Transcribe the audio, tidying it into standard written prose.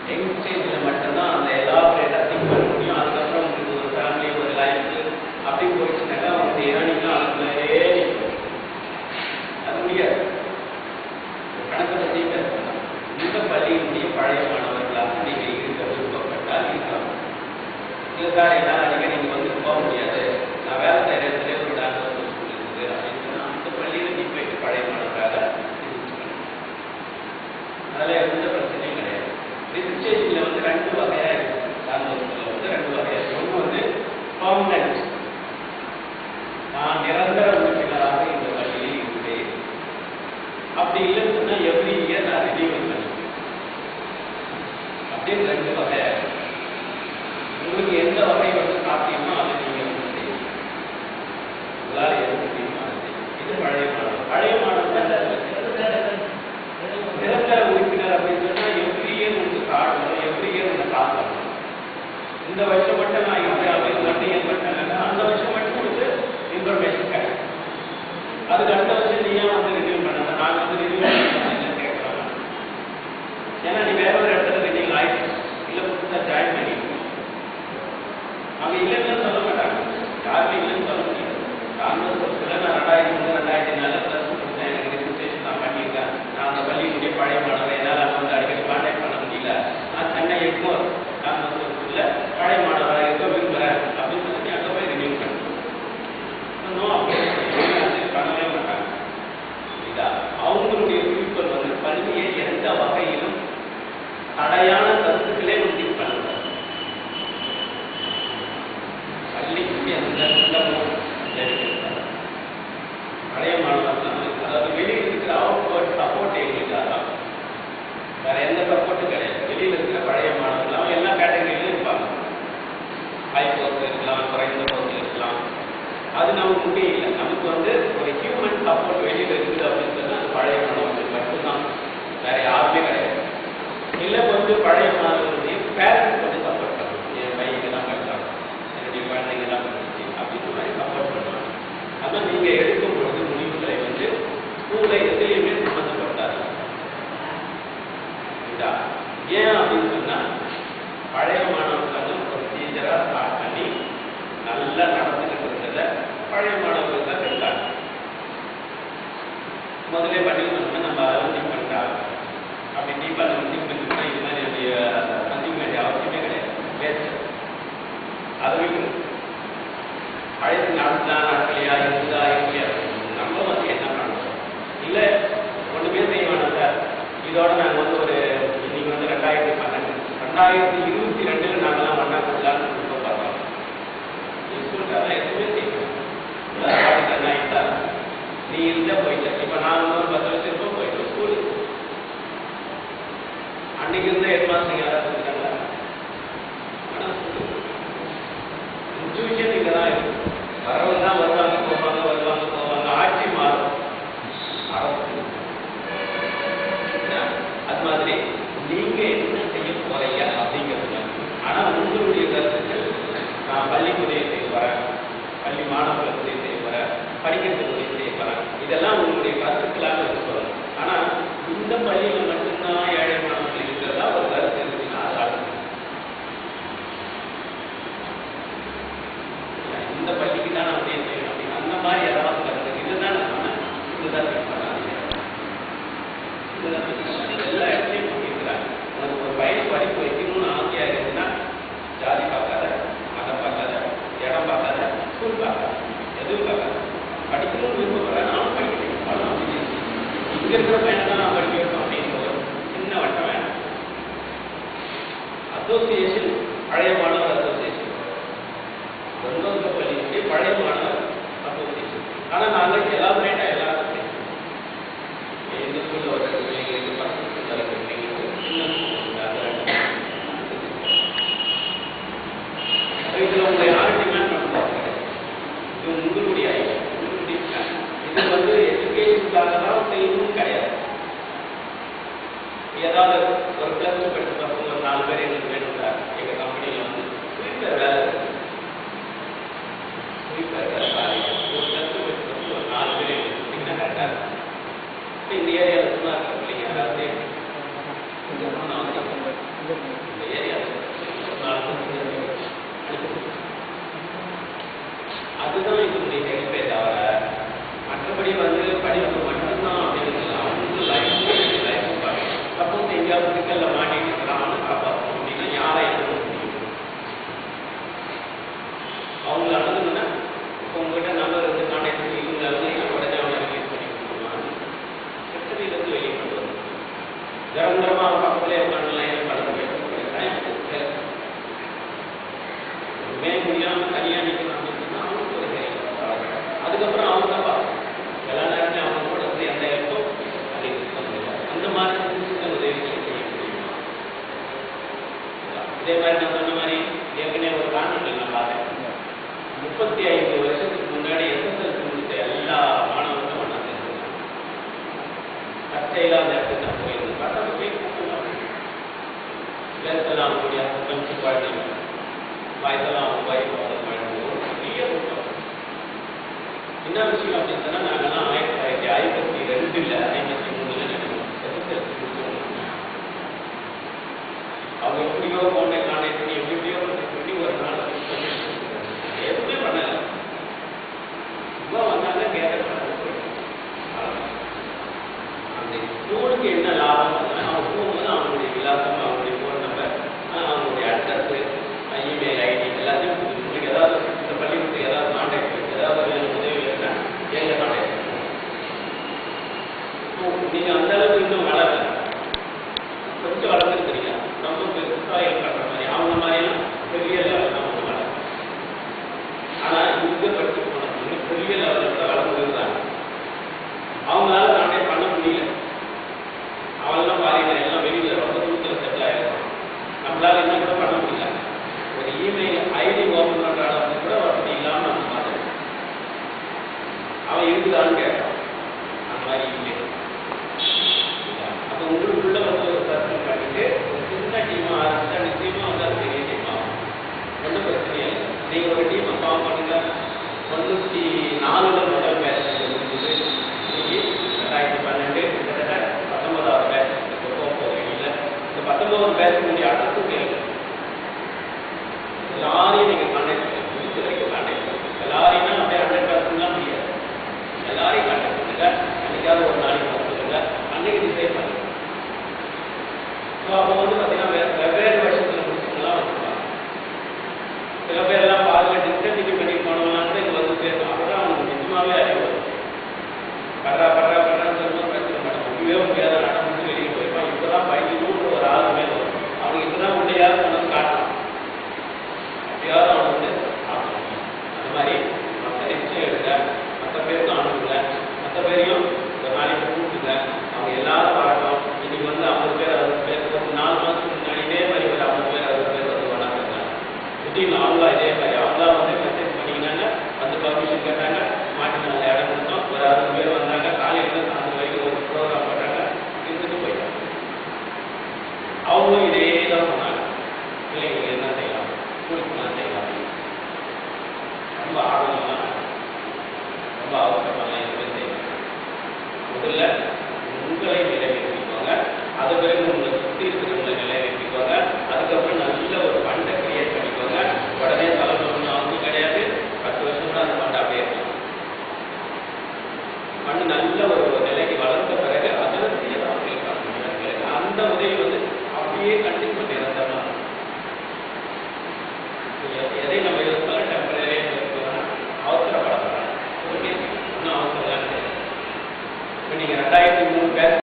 Young ஸ்டேஜில் மட்டும்தான் அந்த எலாபரேட்டாக திங்க் பண்ண முடியும். அதுக்கப்புறம் உங்களுக்கு ஒரு ஃபேமிலி, ஒரு லைஃப் அப்படி போயிடுச்சுனாக்கா அவங்க ஏர்னிங்லாம் அதுக்குள்ளே அது முடியாது. கணக்கை பற்றி பேசணும். இந்த பள்ளியினுடைய பழைய மாணவர்களாக நீங்கள் இருக்க விருப்பப்பட்டால் இருக்கலாம். இல்லை சார் என்னால் அடிக்கடி நீங்கள் வந்து போக முடியாது, நான் வேலை செய்கிற இடத்துல ஒரு டாக்டர் ஸ்கூல் இருக்குது அப்படின்னு சொன்னால் அந்த பள்ளியில் நீ போயிட்டு பழைய மாணவராக இருந்துச்சுக்கணும். அதில் எந்த பிரச்சனையும் கிடையாது. ரிஜிஸ்ட்ரேஷனில் வந்து 2 வகையாக இருக்குது. டாக்டர்ஸில் வந்து 2 வகையாக இருக்குது. ஒன்று வந்து பர்மனன்ட், நான் நிரந்தர உறுப்பினராக இந்த பள்ளியில் இருப்பேன். அப்படி இல்லைன்னு சொன்னால் எவ்ரி இயர் நான் ரினியூவல் பண்ணிப்பேன். அப்படின்னு 2 வகையாக இருக்குது. உங்களுக்கு எந்த வகை வந்து சாத்தியமோ அதை நீங்கள் வந்து செய்யணும். உங்களால் எது முடியுமோ அதை செய்யும். இது பழைய மாணவர். பழைய மாணவர் நிரந்தர உறுப்பினர் அப்படின்னு சொன்னால் எவ்ரி இயர் உங்களுக்கு கார்டு வரும், எவ்ரி இயர் உங்களுக்கு காசு வரும். இந்த வருஷம் மட்டும் நான் இருக்கேன் அப்படின்னு மட்டும் ஏற்பட்டாங்க, அந்த வருஷம் மட்டும் உங்களுக்கு இன்ஃபர்மேஷன் கிடைக்கும். அதுக்கு அடுத்த வருஷம் நீ ஏன் வந்து ரினியூ பண்ண, நான் வந்து ரினியூ பண்ண கேட்கலாம். ஏன்னா நீ வேற ஒரு இடத்துல ரினியூ ஆயிடுச்சு, இல்லை புதுசாக ஜாயின் பண்ணிட்டு அவங்க இல்லைன்னு சொல்ல மாட்டாங்க. யாருமே இல்லைன்னு சொல்ல முடியாது. காங்கிரஸ் பட்சத்தில் நான் 2003-2004 ப்ளஸ் கொடுத்தேன், எனக்கு ரிஜிஸ்ட்ரேஷன் நான் பண்ணியிருக்கேன், நான் அந்த பள்ளியினுடைய பழைய மாணவர், என்னால் அங்கே வந்து அடிக்கடி கான்டாக்ட் பண்ண முடியல, நான் சென்னை எக்மோர் காங்கிரஸ் பட்சத்தில் பழைய மாணவராக இருக்க விரும்புகிறேன் அப்படின்னு சொல்லி அங்கே போய் ரினியூ பண்ணேன். இன்னும் அப்படி பண்ணவே மாட்டாங்க. இதா அவங்களுடைய பீப்புள் வந்து பள்ளியை எந்த வகையிலும் தடையான கருத்துக்களே வந்து பண்ணுறாங்க. பள்ளிக்கு எந்த உள்ளமும் பழைய மாணவர்கள், அதாவது வெளியில் இருக்கிற அவுட் சப்போர்ட் எங்களுக்கு அதான், வேற எந்த சப்போர்ட்டும் கிடையாது. வெளியில் இருக்கிற பழைய மாணவர்கள் அவங்க எல்லா கேட்டகரியிலும் இருப்பாங்க. ஹை போஸ்ட் இருக்கலாம், குறைந்த போஸ்ட் இருக்கலாம். அது நமக்கு முக்கியம் இல்லை. நமக்கு வந்து ஒரு ஹியூமன் சப்போர்ட் வெளியில் இருக்குது அப்படின்னு சொன்னால் அது பழைய மாணவர்கள் மட்டும்தான், வேற யாருமே கிடையாது. இல்லை கொஞ்சம் பழைய மாணவர்களுடைய பேரண்ட்ஸ் கொஞ்சம் சப்போர்ட் பண்ணணும். என் பையனுக்கு தான் படித்தாங்க, என்னுடைய குழந்தைங்க தான் படிச்சு அப்படின்னு மாதிரி சப்போர்ட் பண்ணுவாங்க. அதான் நீங்கள் எடுக்கும் பொழுது முடிவுகளை வந்து ஸ்கூலை எதுலையுமே சம்மந்தப்பட்டாது. ஏன் அப்படின்னு சொன்னால் பழைய மாணவர்கள் ப்ரொசீஜராக ஸ்டார்ட் பண்ணி நல்லா நடந்துக்கிட்டு இருந்ததை பழைய மாணவர்கள் தான் இருக்காங்க. முதலே பண்ணிக்கணும்னா நம்ம அதை வந்து பண்ணுறாங்க. அப்படி டீப்பாக நம்ம திங்க் பண்ணிட்டோம்னா இது மாதிரி என்னுடைய சந்திக்க வேண்டிய அவசியமே கிடையாது. வேஸ்ட். அதை விட்டு அழைத்து நடக்கலையா இருக்குதா இல்லையா நம்ம வந்து என்ன பண்ணுறோம். இல்லை ஒன்றுமே செய்ய வேணாம் சார், இதோட நாங்கள் வந்து ஒரு இன்னைக்கு வந்து 2012 2022 நாங்கள்லாம் ஒன்றா கொடுக்கலான்னு கொடுக்க பார்க்கலாம். ஸ்கூலுக்காக எதுவுமே செய்யணும். நீ இருந்தால் போயிட்ட. இப்போ நான் ஒரு 10 வருஷம் இருப்போம் போயிட்டோம் ஸ்கூலுக்கு. அன்னைக்கு இருந்த ஹெட் மாஸ்டர் யாராவது இருக்காங்களா? ஆனால் இன்ஸ்டியூஷன் இங்கே தான் இருக்கு. வரவங்க தான் வருவாங்க போவாங்க. ஆட்சி மாறும், அரசு. அது மாதிரி நீங்க என்ன செய்ய போறீங்க அப்படிங்கிறது. ஆனால் உங்களுடைய கருத்துக்கள், நான் பள்ளிக்கு உதவி செய்ய வரேன், பள்ளி மாணவர்களுக்கு உதவி செய்ய வரேன், படிக்கிறதுக்கு உதவி செய்ய வரேன், இதெல்லாம் உங்களுடைய கருத்துக்களாக சொல்லணும். ஆனால் இந்த பள்ளியில் மட்டும்தான் ஏழை மாணவர்கள் இருக்கிறதா ஒரு கருத்து இருக்குன்னா அது இந்த பள்ளிக்கு தான் நான் உதவி செய்யணும் அப்படின்னு அந்த மாதிரி ஏதாவது கருத்து இதுதான் நான் இதுதான் எல்லா இடத்துலையும் பண்ணியிருக்கிறாங்க. உனக்கு ஒரு பையன் படிப்பு வைக்கணும்னு ஆசையாக இருக்குதுன்னா ஜாதி பார்க்காத, மதம் பார்க்காத, இடம் பார்க்காத, ஸ்கூல் பார்க்காத, எதுவும் பார்க்காத, படிக்கணும்னு விருப்பப்படுறேன், நானும் படிக்கிறேன், படம் அப்படின்னு இங்கே இருக்கிற பையனை தான் நான் படிக்க வைப்போம் அப்படின்னு ஒரு சின்ன வட்டம் வேணும். அசோசியேஷன், பழைய மாணவர் அசோசியேஷன், தொண்டோந்த பள்ளியினுடைய பழைய மாணவர் அசோசியேஷன். ஆனால் நாங்கள் எலாபரேட்டாக எல்லாரும் இந்த ஸ்கூலில் ஒரு பிள்ளைங்களுக்கு 10 பிள்ளைங்களுக்கு இதில் உங்களை யாரும் டிமாண்ட் பண்ணுறாங்க. இது உங்களுடைய ஐடியா, உங்களுடைய பிளான். இது வந்து எஜுகேஷனுக்காக தான் செய்யணும்னு கிடையாது. ஏதாவது ஒரு +2 படித்த பசங்க ஒரு 4 பேர் எங்களுக்கு வேணும் சார், எங்கள் கம்பெனியில் வந்து ஸ்வீப்பர் வேலை ஸ்வீப்பர் வேலை ஒரு +2 படித்த பசங்க ஒரு 4 பேர் எங்களுக்கு கொடுத்தீங்கன்னா கரெக்டாக இருக்கும். இந்த ஏரியாவில் சும்மா இருக்கிற பிள்ளைங்க யாராவது இந்த ஏரியா அதுதான் இதனுடைய ஹெல்ப்பே தவிர மற்றபடி வந்து படிப்பு மட்டும்தான் அப்படின்னு அவங்க லைஃப் சப்போஸ் எங்கேயாவது சிக்கல்ல மாட்டிட்டு இருக்கிறாங்க காப்பாற்றணும் அப்படின்னா யாரை எழுத முடியும்? அவங்கள அணுகுன்னா இப்போ உங்ககிட்ட நம்பர் இருந்து கான்டாக்ட் பண்ணி இவங்க அழுது உடனே அவங்க ரிலீஸ் பண்ணி கொடுத்துருவாங்க. பிரச்சனையிலேருந்து வெளியே கொண்டு வந்து நிரந்தரமாக பக்கத்திலே உட்காந்துலாம் பண்ண முடியாது. மே முடியாமல் தனியாக நிற்கணும் அப்படின்னா அவங்களுக்கு ஒரு ஹெல்ப். அதுக்கப்புறம் அவங்க தான் பார்க்கணும். எல்லா நேரத்தையும் அவங்க கூட வந்து எந்த ஹெல்ப்பும் அது இருக்க முடியாது. அந்த மாதிரி உதவிகளை செய்ய முடியுமா? இதே மாதிரி நான் சொன்ன மாதிரி ஏற்கனவே ஒரு காரணங்கள் நான் பார்த்தேன். 35 வருஷத்துக்கு முன்னாடி எஸ்எஸ்எல்சி முடித்த எல்லா மாணவர்களும் ஒன்றா சேர்ந்துருக்காங்க. தற்செயலாக அந்த இடத்துக்கு நான் போயிருந்து பார்த்தா போய் பேசலாம் அவங்களுடைய ஹஸ்பண்ட்ஸ் குழந்தைங்க வயசெல்லாம் அவங்க வைஃப் அவங்க குழந்தைங்க ஒரு பெரிய கூட்டம். என்ன விஷயம் அப்படின்னு சொன்னால் நாங்கள்லாம் 1952 53 நினைக்கிறோம் எஸ்எஸ்எல்சி முடிச்சோம். அவங்க எப்படியோ ஃபோனை கான்டாக்ட் பண்ணி எப்படியோ பண்ணி ஒரு நாள் எதுவுமே பண்ணல. சும்மா வந்தாங்க கேட்ட அந்த ஸ்கூலுக்கு என்ன லாபம் அவங்க போகும்போது அவங்களுடைய விலாசம் அவங்களுடைய ஃபோன் நம்பர் அவங்களுடைய அட்ரஸ் இமெயில் ஐடி எல்லாத்தையும் உங்களுக்கு ஏதாவது இந்த பள்ளிக்கூடத்துக்கு ஏதாவது கான்டாக்ட் இருக்கு ஏதாவது உதவி இருக்குன்னா எங்க கான்டாக்ட் நீங்க அந்த அளவுக்கு இன்னும் வளரல. கொஞ்சம் வளர்ந்துருக்கிறீங்க. ரொம்ப பெருசாக ஹெல்ப் பண்ற மாதிரி அவங்க மாதிரிலாம் பெரிய லெவலில் நம்ம வளர. ஆனா இங்க படிச்சு போனவங்க பெரிய லெவலில் வளர்ந்து இருந்தாங்க. அவங்களால கான்டாக்ட் பண்ண முடியல. அவெல்லாம் பாருங்க எல்லாம் வெளியில ரொம்ப தூரத்தில் செட்டில் ஆயிருக்கும். நம்மளால என்ன கூட பண்ண முடியல. ஒரு இமெயில் ஐடி ஓபன் பண்ற அளவுக்கு கூட வசதி இல்லாம நம்ம பார்த்தேன். அவன் இருக்குதான்னு கேட்டான். அந்த மாதிரி இல்லை. அப்போ உங்களுக்குள்ள வந்து ஒரு சர்க்கிள் பண்ணிட்டு ஒரு சின்ன டீமா ஆரம்பிச்சா நிச்சயமா வந்து அது பெரிய டீம் ஆகும். ஒன்றும் பிரச்சனையே இல்லை. நீங்க ஒரு டீமை ஃபார்ம் பண்ணுங்க. 104 முதல் பேட்ச் இருந்தது. இன்னைக்கு 2012 கிட்டத்தட்ட 19வது பேட்ச் போக போகிறீங்க. இல்லை இந்த 19வது பேட்ச் உங்களுடைய அட்ரஸும் கேள்வி எல்லாரையும் நீங்க கான்டாக்ட் பண்ணுங்க. முடிச்ச வரைக்கும் கான்டாக்ட் பண்ணுங்க. எல்லாரையும் அப்படியே 100% முடியாது. எல்லாரையும் கான்டாக்ட் பண்ணுங்க. அன்னைக்காவது ஒரு நாளைக்கு சொல்லுங்க. அன்னைக்கு டிசைட் பண்ணுங்க. ஸோ அப்போ வந்து பார்த்தீங்கன்னா வெவ்வேறு வருஷத்துல முடிச்சவங்களாம் வந்துருவாங்க. சில பேர் எல்லாம் பாருங்க டிஸ்கண்டினியூ பண்ணி போனவங்களாம் கூட இது வந்து பேசணும். அப்பதான் அவங்களுக்கு நிச்சயமாவே அறிவு வரும். படுறான்னு சொல்லும்போது பிரச்சனை பண்ண முடியவே முடியாத நடம் முடிச்சு வெளியே போயிருப்பான். இப்பதான் பயந்துட்டு ஒரு ஆள் மேலே வரும். அவங்க இப்பதான் உண்டையாவது கொண்டு காட்டணும். எப்படியாவது அவங்க வந்து பார்க்கணும். அந்த மாதிரி மற்ற நிச்சயம் எடுங்க. மற்ற பேருக்கும் அனுப்புங்க. மற்ற பேரையும் ஒரு நாளைக்கு கூப்பிட்டுங்க. அவங்க எல்லாரும் வரட்டும். இன்னைக்கு வந்து 50 பேர் 60 பேர் ஒரு 4 மாதத்துக்கு முன்னாடி இதே மாதிரி ஒரு 50 பேர் 60 பேர் வந்து வராங்க. திடீர்னு அவங்களா இதே மாதிரி அவங்களா வந்து மெசேஜ் பண்ணிக்கினாங்க. வந்து பர்மிஷன் கேட்டாங்க. மாட்டினாங்க இடம் கொடுத்தோம். ஒரு 60 பேர் வந்தாங்க. காலையில சாயந்தரம் வரைக்கும் ஒரு ப்ரோக்ராம் போட்டாங்க. இருந்துட்டு போயிட்டாங்க. அவங்களும் இதே தான் சொன்னாங்க. பிள்ளைங்களுக்கு என்ன செய்யலாம், ஸ்கூலுக்குலாம் செய்யலாம். ரொம்ப ஆர்வமாக ரொம்ப அவசரமாக எதுவுமே செய்யலாம். முதல்ல உங்களை நிறைவேற்றிக்கோங்க. அது பிறகு உங்களை சுற்றி இருக்கிறவங்களை நிறைவேற்றிக்கோங்க. அதுக்கப்புறம் நல்ல ஒரு ஃபண்டை கிரியேட் பண்ணிக்கோங்க. உடனே தலைமுறை அவங்களும் கிடையாது. 10 வருஷம் கூட அந்த ஃபண்டை அப்படியே இருக்கலாம். ஃபண்டு நல்ல ஒரு நிலைக்கு வளர்ந்த பிறகு அதில் செய்யலாம். அந்த உதவி வந்து அப்படியே கண்டிப்பாக